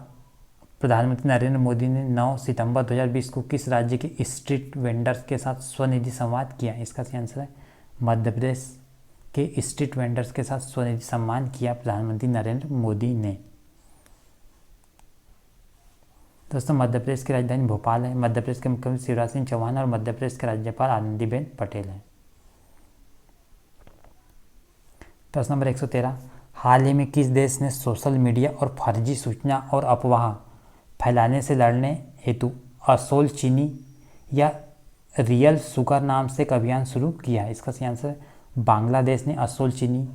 प्रधानमंत्री नरेंद्र मोदी ने 9 सितंबर 2020 को किस राज्य के स्ट्रीट वेंडर्स के साथ स्वनिधि संवाद किया। इसका सही आंसर है मध्य प्रदेश के स्ट्रीट वेंडर्स के साथ स्वनिधि संवाद किया प्रधानमंत्री नरेंद्र मोदी ने। दोस्तों मध्य प्रदेश की राजधानी भोपाल है। मध्य प्रदेश के मुख्यमंत्री शिवराज सिंह चौहान और मध्य प्रदेश के राज्यपाल आनंदीबेन पटेल हैं। प्रश्न नंबर 113, हाल ही में किस देश ने सोशल मीडिया और फर्जी सूचना और अफवाह फैलाने से लड़ने हेतु असोल चीनी या रियल शुगर नाम से एक अभियान शुरू किया है। इसका सही आंसर है बांग्लादेश ने असोल चीनी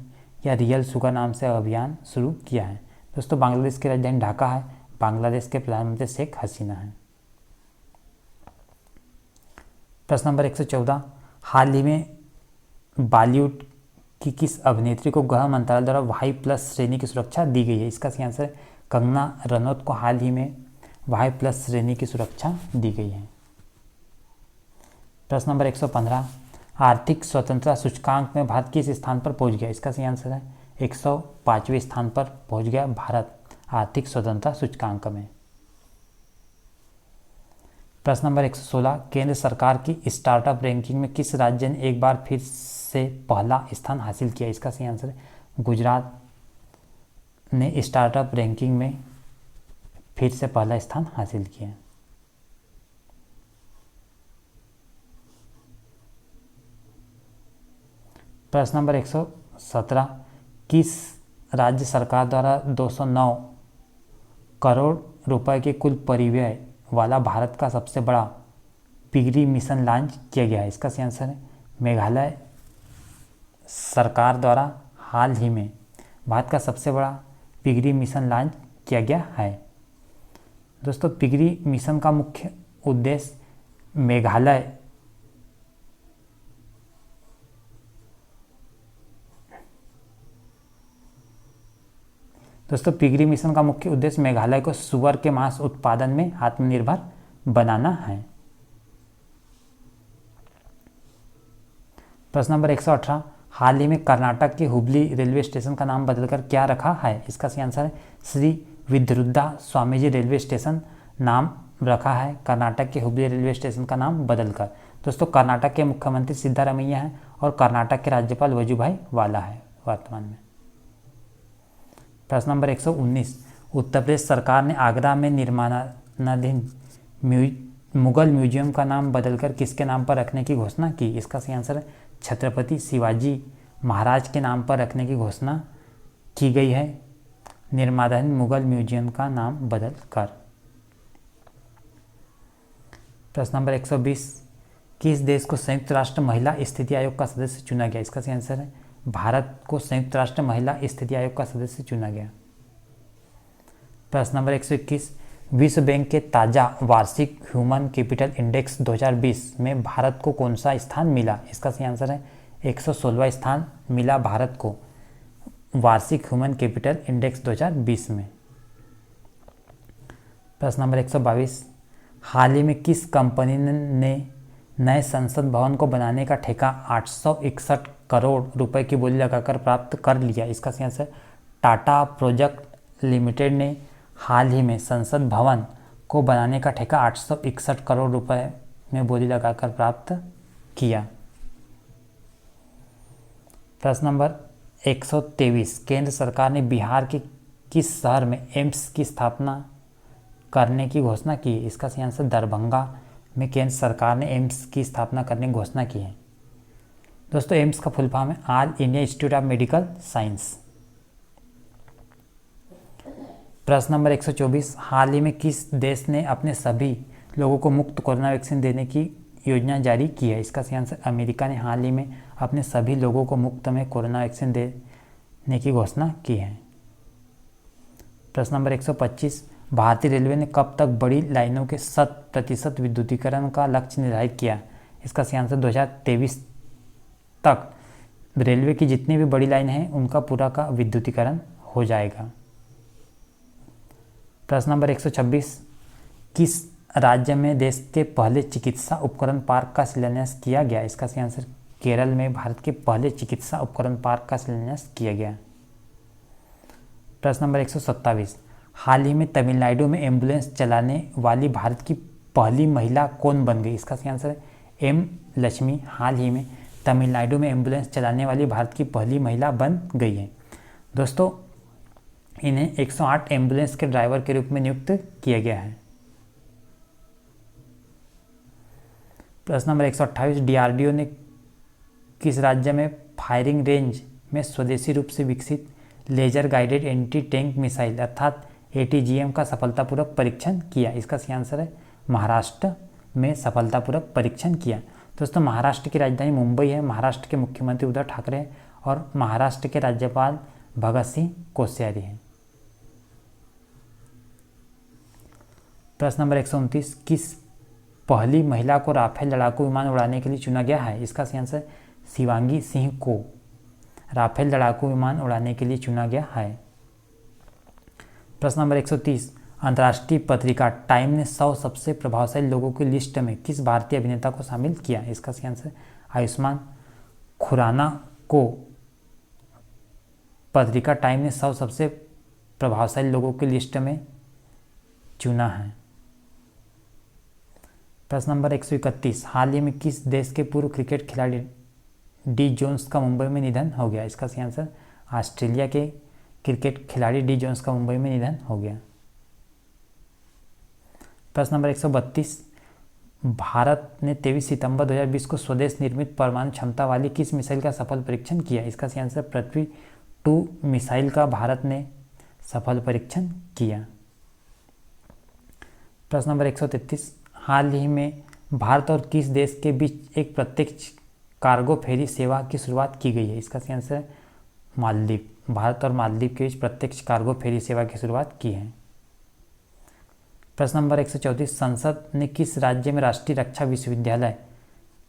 या रियल शुगर नाम से अभियान शुरू किया है। दोस्तों बांग्लादेश की राजधानी ढाका है। बांग्लादेश के प्रधानमंत्री शेख हसीना हैं। प्रश्न नंबर 114, हाल ही में बॉलीवुड की किस अभिनेत्री को गृह मंत्रालय द्वारा Y+ श्रेणी की सुरक्षा दी गई है। इसका सही आंसर है कंगना रनौत को हाल ही में Y+ श्रेणी की सुरक्षा दी गई है। प्रश्न नंबर 115, आर्थिक स्वतंत्रता सूचकांक में भारत किस स्थान पर पहुंच गया। इसका सही आंसर है 105वें स्थान पर पहुंच गया भारत आर्थिक स्वतंत्रता सूचकांक में। प्रश्न नंबर 116, केंद्र सरकार की स्टार्टअप रैंकिंग में किस राज्य ने एक बार फिर से पहला स्थान हासिल किया। इसका सही आंसर है गुजरात ने स्टार्टअप रैंकिंग में फिर से पहला स्थान हासिल किया। प्रश्न नंबर 117, किस राज्य सरकार द्वारा 209 करोड़ रुपए के कुल परिव्यय वाला भारत का सबसे बड़ा पिगरी मिशन लॉन्च किया गया है। इसका सही आंसर है मेघालय सरकार द्वारा हाल ही में भारत का सबसे बड़ा पिगरी मिशन लॉन्च किया गया है। दोस्तों पिगरी मिशन का मुख्य उद्देश्य मेघालय को सुअर के मांस उत्पादन में आत्मनिर्भर बनाना है। प्रश्न नंबर 118, हाल ही में कर्नाटक के हुबली रेलवे स्टेशन का नाम बदलकर क्या रखा है। इसका सही आंसर है श्री विद्युद्धा स्वामीजी रेलवे स्टेशन नाम रखा है कर्नाटक के हुबली रेलवे स्टेशन का नाम बदलकर। दोस्तों कर्नाटक के मुख्यमंत्री सिद्धारमैया हैं और कर्नाटक के राज्यपाल वजुभाई वाला है वर्तमान में। प्रश्न नंबर 119, उत्तर प्रदेश सरकार ने आगरा में निर्माणाधीन मुगल म्यूजियम का नाम बदलकर किसके नाम पर रखने की घोषणा की। इसका सही आंसर है छत्रपति शिवाजी महाराज के नाम पर रखने की घोषणा की गई है निर्माणाधीन मुगल म्यूजियम का नाम बदलकर। प्रश्न नंबर 120, किस देश को संयुक्त राष्ट्र महिला स्थिति आयोग का सदस्य चुना गया। इसका सही आंसर है भारत को संयुक्त राष्ट्र महिला स्थिति आयोग का सदस्य चुना गया। प्रश्न नंबर 121, विश्व बैंक के ताज़ा वार्षिक ह्यूमन कैपिटल इंडेक्स 2020 में भारत को कौन सा स्थान मिला। इसका सही आंसर है 116वां स्थान मिला भारत को वार्षिक ह्यूमन कैपिटल इंडेक्स 2020 में। प्रश्न नंबर 122, हाल ही में किस कंपनी ने नए संसद भवन को बनाने का ठेका 861 करोड़ रुपए की बोली लगाकर प्राप्त कर लिया। इसका सही आंसर टाटा प्रोजेक्ट लिमिटेड ने हाल ही में संसद भवन को बनाने का ठेका 861 करोड़ रुपए में बोली लगाकर प्राप्त किया। प्रश्न नंबर 123, केंद्र सरकार ने बिहार के किस शहर में एम्स की स्थापना करने की घोषणा की है? इसका सही आंसर दरभंगा में केंद्र सरकार ने एम्स की स्थापना करने की घोषणा की है। दोस्तों, एम्स का फुल फॉर्म है all India institute of medical science. प्रश्न नंबर 124, हाल ही में किस देश ने अपने सभी लोगों को मुफ्त कोरोना वैक्सीन देने की योजना जारी की है? इसका सही आंसर अमेरिका ने हाल ही में अपने सभी लोगों को मुफ्त में कोरोना वैक्सीन देने की घोषणा की है। प्रश्न नंबर 125, भारतीय रेलवे ने कब तक बड़ी लाइनों के 100% विद्युतीकरण का लक्ष्य निर्धारित किया? इसका सही आंसर 2023 तक रेलवे की जितनी भी बड़ी लाइन हैं उनका पूरा का विद्युतीकरण हो जाएगा। प्रश्न नंबर 126, किस राज्य में देश के पहले चिकित्सा उपकरण पार्क का शिलान्यास किया गया? इसका सही आंसर केरल में भारत के पहले चिकित्सा उपकरण पार्क का शिलान्यास किया गया। प्रश्न नंबर 127, हाल ही में तमिलनाडु में एम्बुलेंस चलाने वाली भारत की पहली महिला कौन बन गई? इसका सही आंसर है एम लक्ष्मी हाल ही में तमिलनाडु में एम्बुलेंस चलाने वाली भारत की पहली महिला बन गई है। दोस्तों, इन्हें 108 एम्बुलेंस के ड्राइवर के रूप में नियुक्त किया गया है। प्रश्न नंबर 128, डीआरडीओ ने किस राज्य में फायरिंग रेंज में स्वदेशी रूप से विकसित laser guided anti tank missile अर्थात ATGM का सफलतापूर्वक परीक्षण किया? इसका सही आंसर है महाराष्ट्र में सफलतापूर्वक परीक्षण किया। दोस्तों, महाराष्ट्र की राजधानी मुंबई है। महाराष्ट्र के मुख्यमंत्री उद्धव ठाकरे हैं और महाराष्ट्र के राज्यपाल भगत सिंह कोश्यारी हैं। प्रश्न नंबर 129, किस पहली महिला को राफेल लड़ाकू विमान उड़ाने के लिए चुना गया है? इसका सही आंसर शिवांगी सिंह को राफेल लड़ाकू विमान उड़ाने के लिए चुना गया है। प्रश्न नंबर 130, अंतर्राष्ट्रीय पत्रिका टाइम ने 100 सबसे प्रभावशाली लोगों की लिस्ट में किस भारतीय अभिनेता को शामिल किया? इसका सही आंसर आयुष्मान खुराना को पत्रिका टाइम ने 100 सबसे प्रभावशाली लोगों की लिस्ट में चुना है। प्रश्न नंबर 131, हाल ही में किस देश के पूर्व क्रिकेट खिलाड़ी डी जोन्स का मुंबई में निधन हो गया? इसका सही आंसर ऑस्ट्रेलिया के क्रिकेट खिलाड़ी डी जोन्स का मुंबई में निधन हो गया। प्रश्न नंबर 132, भारत ने 23 सितंबर 2020 को स्वदेश निर्मित परमाणु क्षमता वाली किस मिसाइल का सफल परीक्षण किया? इसका सही आंसर पृथ्वी 2 मिसाइल का भारत ने सफल परीक्षण किया। प्रश्न नंबर 133, हाल ही में भारत और किस देश के बीच एक प्रत्यक्ष कार्गो फेरी सेवा की शुरुआत की गई है? इसका सही आंसर है मालदीव। भारत और मालदीव के बीच प्रत्यक्ष कार्गो फेरी सेवा की शुरुआत की है। प्रश्न नंबर 134, संसद ने किस राज्य में राष्ट्रीय रक्षा विश्वविद्यालय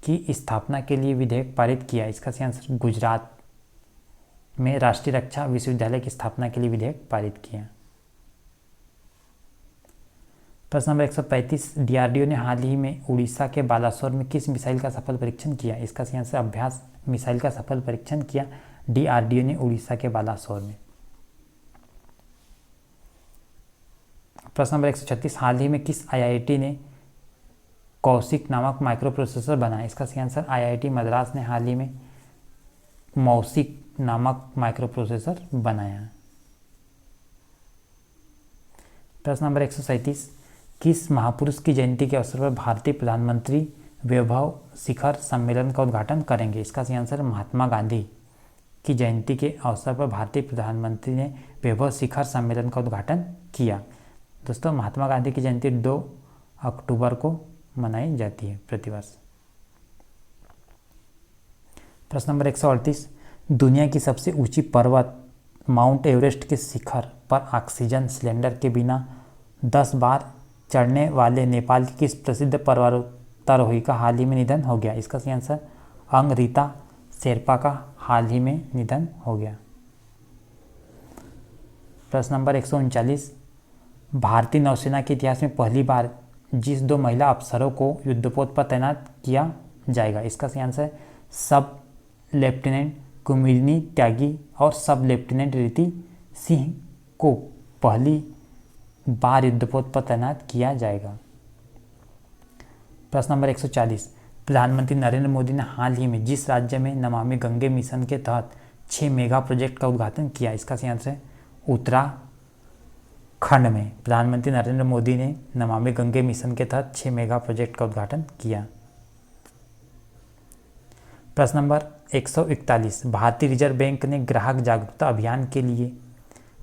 की स्थापना के लिए विधेयक पारित किया? इसका सही आंसर गुजरात में राष्ट्रीय रक्षा विश्वविद्यालय की स्थापना के लिए विधेयक पारित किया। प्रश्न नंबर 135, डीआरडीओ ने हाल ही में उड़ीसा के बालासोर में किस मिसाइल का सफल परीक्षण किया? इसका सही आंसर अभ्यास मिसाइल का सफल परीक्षण किया डीआरडीओ ने उड़ीसा के बालासोर में। प्रश्न नंबर 136, हाल ही में किस आईआईटी ने कौशिक नामक माइक्रो प्रोसेसर बनाया? इसका सही आंसर आईआईटी मद्रास ने हाल ही में मौसिक नामक माइक्रो प्रोसेसर बनाया। प्रश्न नंबर 137, किस महापुरुष की जयंती के अवसर पर भारतीय प्रधानमंत्री वैभव शिखर सम्मेलन का उद्घाटन करेंगे? इसका सही आंसर महात्मा गांधी की जयंती के अवसर पर भारतीय प्रधानमंत्री ने वैभव शिखर सम्मेलन का उद्घाटन किया। दोस्तों, महात्मा गांधी की जयंती 2 अक्टूबर को मनाई जाती है प्रतिवर्ष। प्रश्न नंबर 138, दुनिया की सबसे ऊंची पर्वत माउंट एवरेस्ट के शिखर पर ऑक्सीजन सिलेंडर के बिना 10 बार चढ़ने वाले नेपाल के किस प्रसिद्ध पर्वतारोही का हाल ही में निधन हो गया? इसका सही आंसर अंगरीता शेरपा का हाल ही में निधन हो गया। प्रश्न नंबर 139, भारतीय नौसेना के इतिहास में पहली बार जिस 2 महिला अफसरों को युद्धपोत पर तैनात किया जाएगा? इसका सही आंसर सब लेफ्टिनेंट कुमुदिनी त्यागी और सब लेफ्टिनेंट रीति सिंह को पहली बार युद्धपोत पर तैनात किया जाएगा। प्रश्न नंबर 140, प्रधानमंत्री नरेंद्र मोदी ने हाल ही में जिस राज्य में नमामि गंगे मिशन के तहत 6 मेगा प्रोजेक्ट का उद्घाटन किया, इसका सही आंसर है उत्तराखंड में। प्रधानमंत्री नरेंद्र मोदी ने नमामि गंगे मिशन के तहत 6 मेगा प्रोजेक्ट का उद्घाटन किया। प्रश्न नंबर 141, भारतीय रिजर्व बैंक ने ग्राहक जागरूकता अभियान के लिए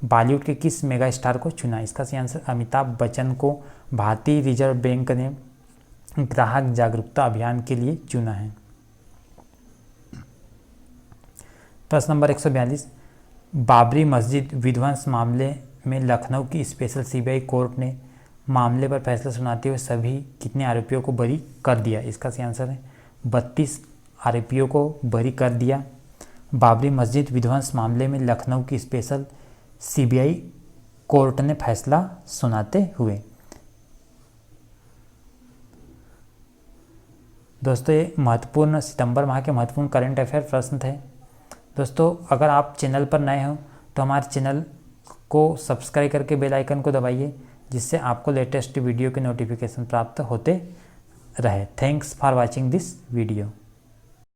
बॉलीवुड के किस मेगा स्टार को चुना, इसका सही आंसर अमिताभ बच्चन को भारतीय रिजर्व बैंक ने ग्राहक जागरूकता अभियान के लिए चुना है। प्रश्न नंबर 142, बाबरी मस्जिद विध्वंस मामले में लखनऊ की स्पेशल सीबीआई कोर्ट ने मामले पर फैसला सुनाते हुए सभी कितने आरोपियों को बरी कर दिया, इसका सही आंसर है 32 आरोपियों को बरी कर दिया। बाबरी मस्जिद विध्वंस मामले में लखनऊ की स्पेशल सीबीआई कोर्ट ने फैसला सुनाते हुए। दोस्तों ये महत्वपूर्ण सितंबर माह के महत्वपूर्ण करंट अफेयर प्रश्न थे। दोस्तों अगर आप चैनल पर नए हो तो हमारे चैनल को सब्सक्राइब करके बेल आइकन को दबाइए, जिससे आपको लेटेस्ट वीडियो के नोटिफिकेशन प्राप्त होते रहे। Thanks for watching this video.